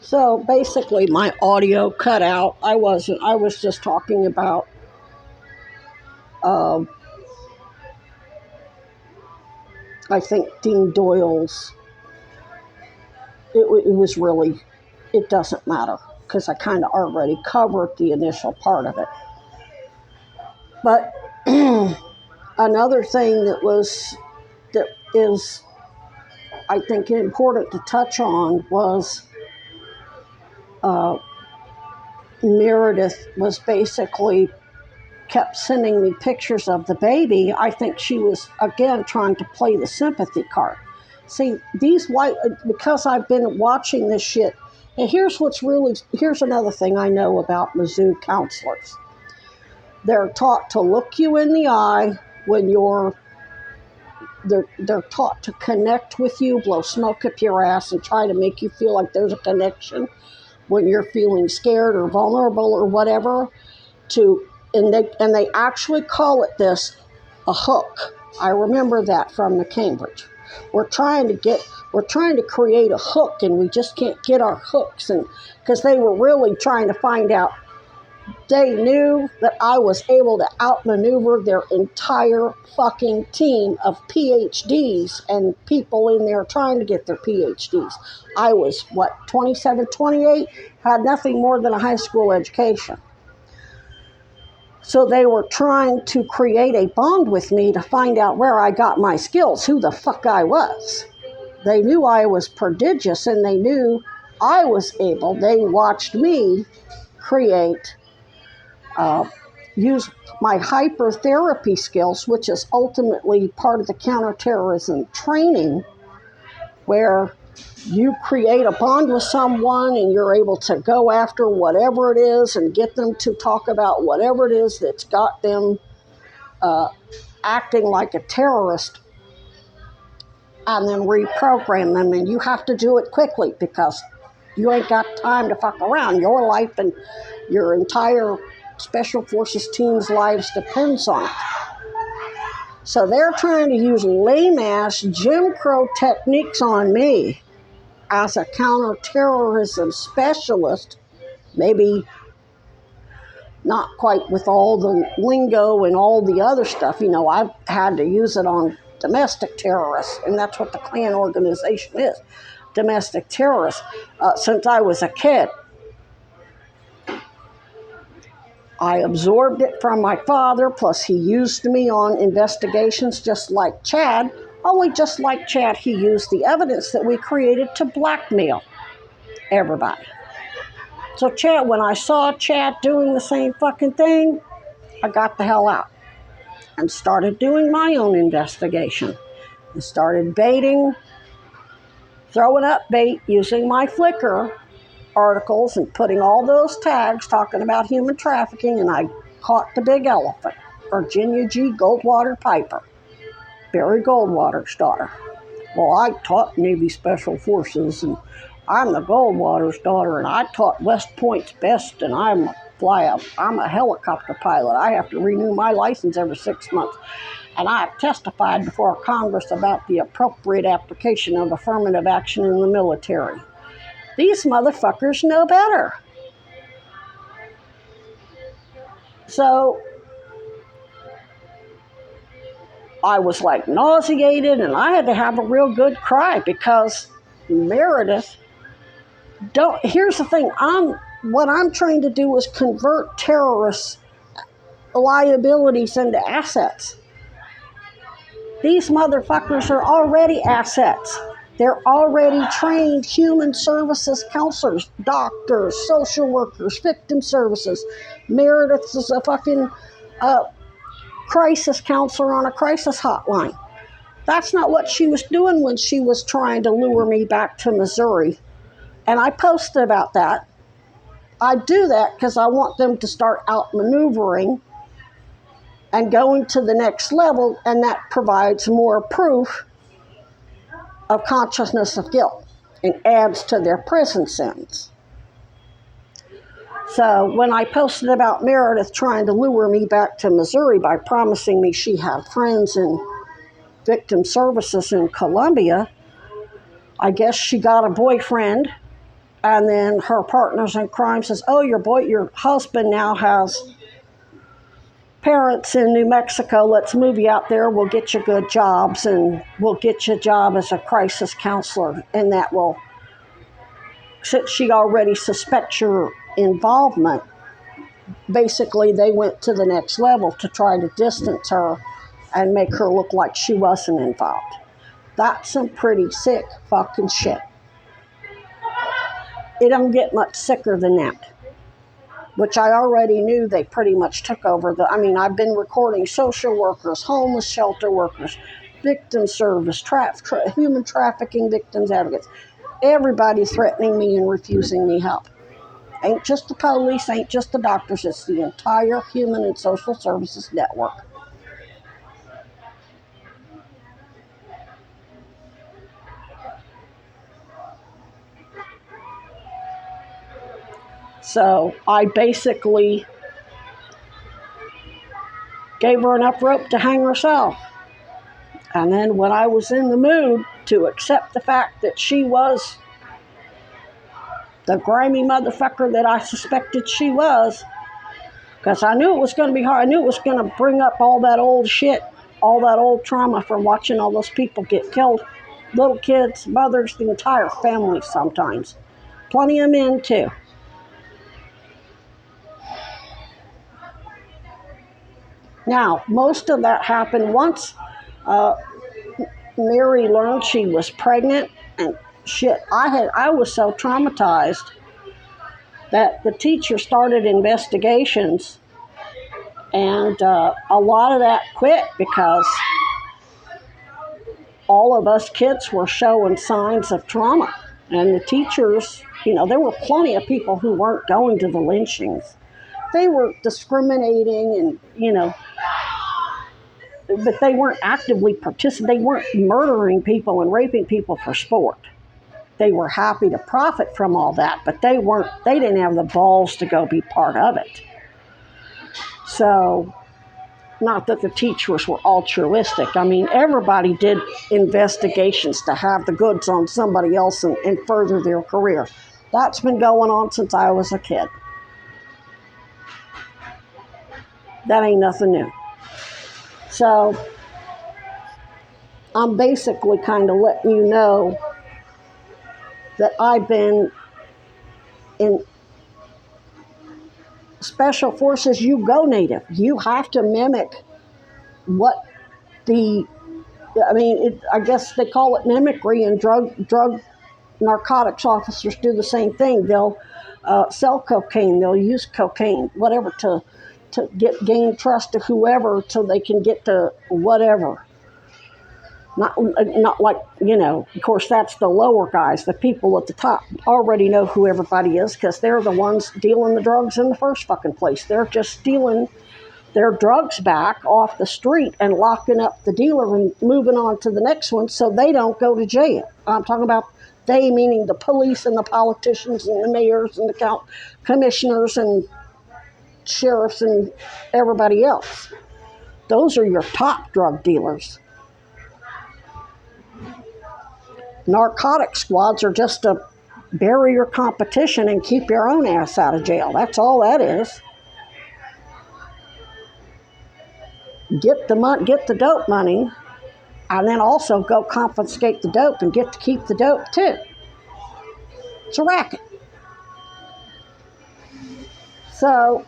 So basically, my audio cut out. I was just talking about uh, I think Dean Doyle's. It was really, it doesn't matter because I kind of already covered the initial part of it. But another thing that is, I think, important to touch on was Meredith was basically kept sending me pictures of the baby. I think she was, again, trying to play the sympathy card. See, because I've been watching this shit, and here's another thing I know about Mizzou counselors. They're taught to look you in the eye when they're taught to connect with you, blow smoke up your ass, and try to make you feel like there's a connection when you're feeling scared or vulnerable or whatever. And they actually call it this a hook. I remember that from the Cambridge. We're trying to create a hook, and we just can't get our hooks. And because they were really trying to find out, they knew that I was able to outmaneuver their entire fucking team of PhDs and people in there trying to get their PhDs. I was, 27, 28, had nothing more than a high school education. So they were trying to create a bond with me to find out where I got my skills, who the fuck I was. They knew I was prodigious, and they knew I was able. They watched me use my hypertherapy skills, which is ultimately part of the counterterrorism training, where you create a bond with someone and you're able to go after whatever it is and get them to talk about whatever it is that's got them acting like a terrorist, and then reprogram them. And you have to do it quickly because you ain't got time to fuck around. Your life and your entire Special Forces team's lives depends on it. So they're trying to use lame-ass Jim Crow techniques on me as a counterterrorism specialist, maybe not quite with all the lingo and all the other stuff. I've had to use it on domestic terrorists, and that's what the Klan organization is, domestic terrorists, since I was a kid. I absorbed it from my father, plus he used me on investigations just like Chad. Only just like Chad, he used the evidence that we created to blackmail everybody. So Chad, when I saw Chad doing the same fucking thing, I got the hell out and started doing my own investigation. I started throwing up bait using my Flickr articles and putting all those tags talking about human trafficking, and I caught the big elephant, Virginia G. Goldwater Piper, Barry Goldwater's daughter. Well, I taught Navy Special Forces, and I'm the Goldwater's daughter, and I taught West Point's best, and I'm a helicopter pilot. I have to renew my license every 6 months. And I've testified before Congress about the appropriate application of affirmative action in the military. These motherfuckers know better. So I was like nauseated, and I had to have a real good cry because Meredith, here's the thing, what I'm trying to do is convert terrorists' liabilities into assets. These motherfuckers are already assets. They're already trained human services counselors, doctors, social workers, victim services. Meredith is a fucking crisis counselor on a crisis hotline. That's not what she was doing when she was trying to lure me back to Missouri. And I posted about that. I do that because I want them to start outmaneuvering and going to the next level, and that provides more proof of consciousness of guilt and adds to their prison sentence. So when I posted about Meredith trying to lure me back to Missouri by promising me she had friends in victim services in Columbia, I guess she got a boyfriend And then her partners in crime says, oh, your husband now has parents in New Mexico. Let's move you out there. We'll get you good jobs, and we'll get you a job as a crisis counselor. And that will, since she already suspects your involvement, basically they went to the next level to try to distance her and make her look like she wasn't involved. That's some pretty sick fucking shit. It don't get much sicker than that. Which I already knew they pretty much took over. I've been recording social workers, homeless shelter workers, victim service, human trafficking victims advocates. Everybody threatening me and refusing me help. Ain't just the police, ain't just the doctors, it's the entire human and social services network. So I basically gave her enough rope to hang herself. And then when I was in the mood to accept the fact that she was the grimy motherfucker that I suspected she was, because I knew it was going to be hard. I knew it was going to bring up all that old shit, all that old trauma from watching all those people get killed. Little kids, mothers, the entire family sometimes. Plenty of men too. Now, most of that happened once Mary learned she was pregnant, and shit, I was so traumatized that the teacher started investigations, and a lot of that quit because all of us kids were showing signs of trauma. And the teachers, there were plenty of people who weren't going to the lynchings. They were discriminating and, but they weren't actively participating. They weren't murdering people and raping people for sport. They were happy to profit from all that, but they didn't have the balls to go be part of it. So, not that the teachers were altruistic. Everybody did investigations to have the goods on somebody else and further their career. That's been going on since I was a kid. That ain't nothing new. So, I'm basically kind of letting you know that I've been in special forces. You go native. You have to mimic what I guess they call it mimicry, and drug narcotics officers do the same thing. They'll sell cocaine, they'll use cocaine, whatever, to gain trust of whoever so they can get to whatever. Not like, of course that's the lower guys. The people at the top already know who everybody is because they're the ones dealing the drugs in the first fucking place. They're just stealing their drugs back off the street and locking up the dealer and moving on to the next one so they don't go to jail. I'm talking about they, meaning the police and the politicians and the mayors and the commissioners and sheriffs and everybody else. Those are your top drug dealers. Narcotic squads are just to bury your competition and keep your own ass out of jail. That's all that is. Get the dope money, and then also go confiscate the dope and get to keep the dope too. It's a racket. So,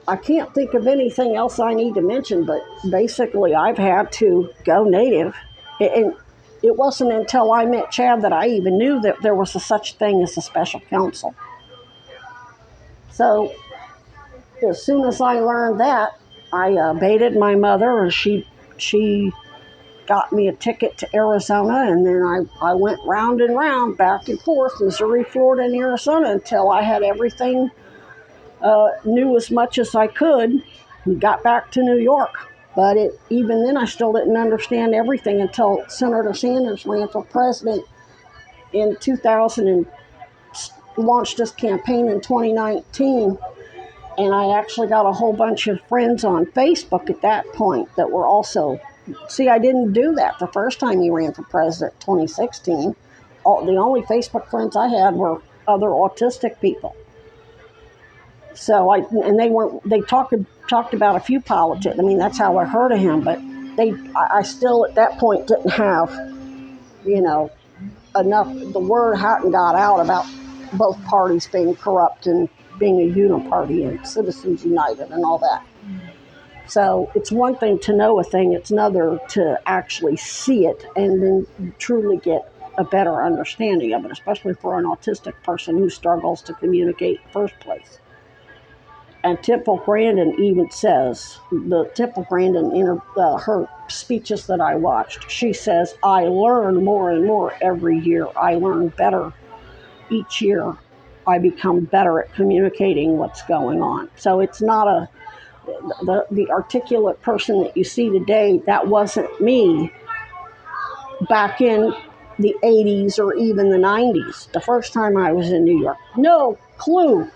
I can't think of anything else I need to mention, but basically I've had to go native. And it wasn't until I met Chad that I even knew that there was such thing as a special counsel. So, as soon as I learned that, I baited my mother, and she got me a ticket to Arizona, and then I went round and round, back and forth, Missouri, Florida, and Arizona, until I had everything, knew as much as I could, and got back to New York. But even then, I still didn't understand everything until Senator Sanders ran for president in 2000 and launched his campaign in 2019. And I actually got a whole bunch of friends on Facebook at that point that were also See, I didn't do that the first time he ran for president, 2016. The only Facebook friends I had were other autistic people. So they talked about a few politics. I mean, that's how I heard of him. But I still at that point didn't have, you know, enough. The word hadn't got out about both parties being corrupt and being a uniparty and Citizens United and all that. So it's one thing to know a thing, it's another to actually see it and then truly get a better understanding of it, especially for an autistic person who struggles to communicate in the first place. And Temple Grandin even says, Temple Grandin, in her speeches that I watched, she says, I learn more and more every year. I learn better each year. I become better at communicating what's going on. So it's not the articulate person that you see today, that wasn't me back in the 80s or even the 90s. The first time I was in New York, no clue